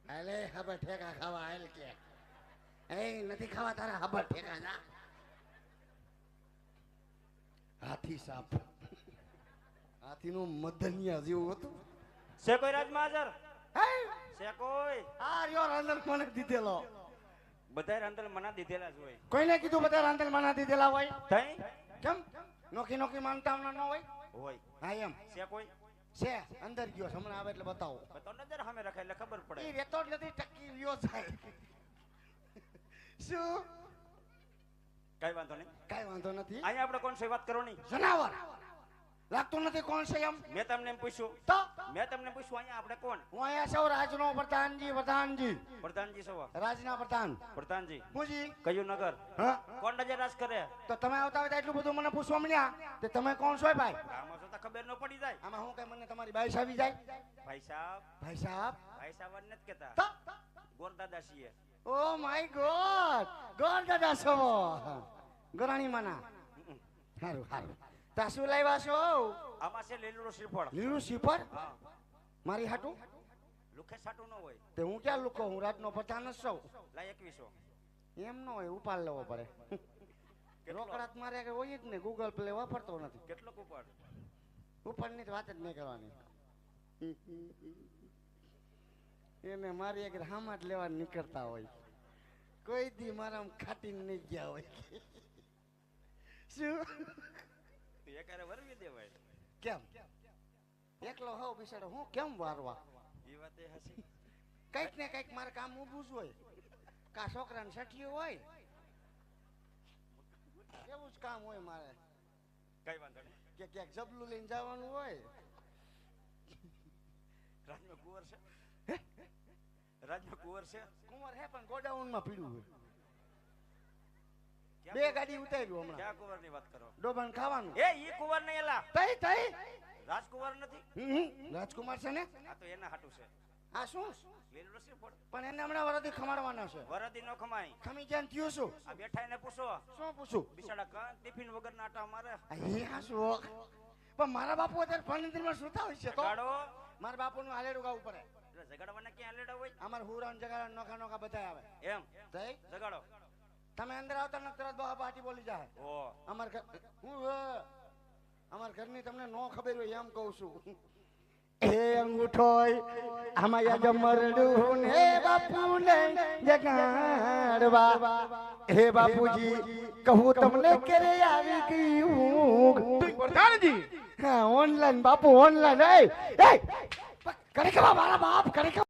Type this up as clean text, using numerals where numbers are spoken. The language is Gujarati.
અલે ખબર ઠેકા ખાવા હાલ કે એ નથી ખાવા તારા ખબર ઠેકા જા હાથી સાપ હાથીનું મદનિયા જેવું હતું છે કોઈ રાજમાં હાજર છે કોઈ આ યો રાંધણ કોને દીધેલો બધા રાંધણ મના દીધેલા જ હોય કોઈને કીધું બધા રાંધણ મના દીધેલા હોય તઈ કેમ નોખી નોખી માનતા ન હોય હોય હા એમ છે કોઈ છે અંદર ગયો હમણાં આવે એટલે બતાવો તો નજર સામે રખાય એટલે ખબર પડે એ રેતો જ નથી ટકી રહ્યો જાય શું કઈ વાંધો નહીં કઈ વાંધો નથી અહીંયા આપણે કોણ છે વાત કરવાની જનાવર લાગતું નથી કોણ છે એમ મેં તમને એમ પૂછ્યું તો મેં તમને પૂછ્યું અહીંયા આપણે કોણ હું અહીંયા સૌ રાજનો પ્રધાનજી પ્રધાનજી સૌ રાજના પ્રધાન પ્રધાનજી પૂજી કયું નગર હા કોણ નજર રાજ કરે તો તમે આવતા હોય એટલું બધું મને પૂછવા મળ્યા તે તમે કોણ છો ભાઈ આમાં શું ખબર ન પડી જાય આમાં હું કઈ મને તમારી બાઈસ આવી જાય ભાઈ સાહેબ ભાઈ સાહેબ નથી કેતા તો ગોરદાદા છીએ ઓ માય ગોડ ગોડ દાદા છો ગરાણી માના સારું સારું તા શું લાવ્યા છો આમાં છે લીલું શ્રીફળ લીલું શ્રીફળ હા મારી હાટું લુખે સાટું ન હોય તે હું ક્યાં લુકો હું રાજનો પ્રધાન જ છું લાય 2100 એમ ન હોય ઉપાડ લેવો પડે રોકડાત મારે કે હોય જ ને ગૂગલ પ્લે વાપરતો નથી કેટલો કુપડ ઉપાડની તો વાત જ નહીં કરવાની એને મારી એક હામાં જ લેવા નીકળતા હોય કોઈ દી મારા ખાટીને નહીં ગયા હોય શું એકારે વરવી દેવાય કેમ એકલો હોવ બિચારો હું કેમ વારવા એ વાત એ હસી કઈક ને કઈક મારે કામ ઊભું જ હોય કા છોકરાને સઠિયું હોય એવું જ કામ હોય મારે કઈ વાંધો નહીં કે ક્યાંક જબલું લઈને જવાનું હોય રાજમાં કુંવર છે રાજમાં કુંવર છે કુંવર હે પણ ગોડાઉન માં પીડ્યું હોય ક્યાં બે ગાડી ઉતાર્યું હમણાં ક્યાં કુંવર ની વાત કરો ડોબાન ખાવાનું એ ઈ કુંવર નહીં એલા તઈ તઈ રાજકુંવર નથી રાજકુમાર છે ને આ તો એના હાટું છે આ શું લીલું શ્રીફળ પણ એને હમણાં વરદી ખમાડવાના છે વરદી નો ખમાય ખમી જ્યાં થયું શું આ બેઠા એને પૂછો શું પૂછું બિચારા કાં ટિફિન વગર ના આટા મારે અહીંયા શું પણ મારા બાપુ અત્યારે ફર્નિચરમાં સુતા હોય છે તો ગાડો મારા બાપુનું હાલેડું ગાવું પડે એટલે જગાડવાના ક્યાં લેડા હોય અમારે હુરાન જગાડા નોખા નોખા બધા આવે એમ તઈ જગાડો તમે અંદર આવતા ને તરત બહા બાટી બોલી જાય ઓ અમાર ઘર હું અમાર ઘરની તમને નો ખબર હોય એમ કહું છું હે અંગૂઠોય આમાં જમરડું ને બાપુ ને જગાડવા હે બાપુજી કહું તમને ક્યારે આવી ગયું પ્રધાનજી હા ઓનલાઈન બાપુ ઓનલાઈન એ કરે કે મારા બાપ કરે કે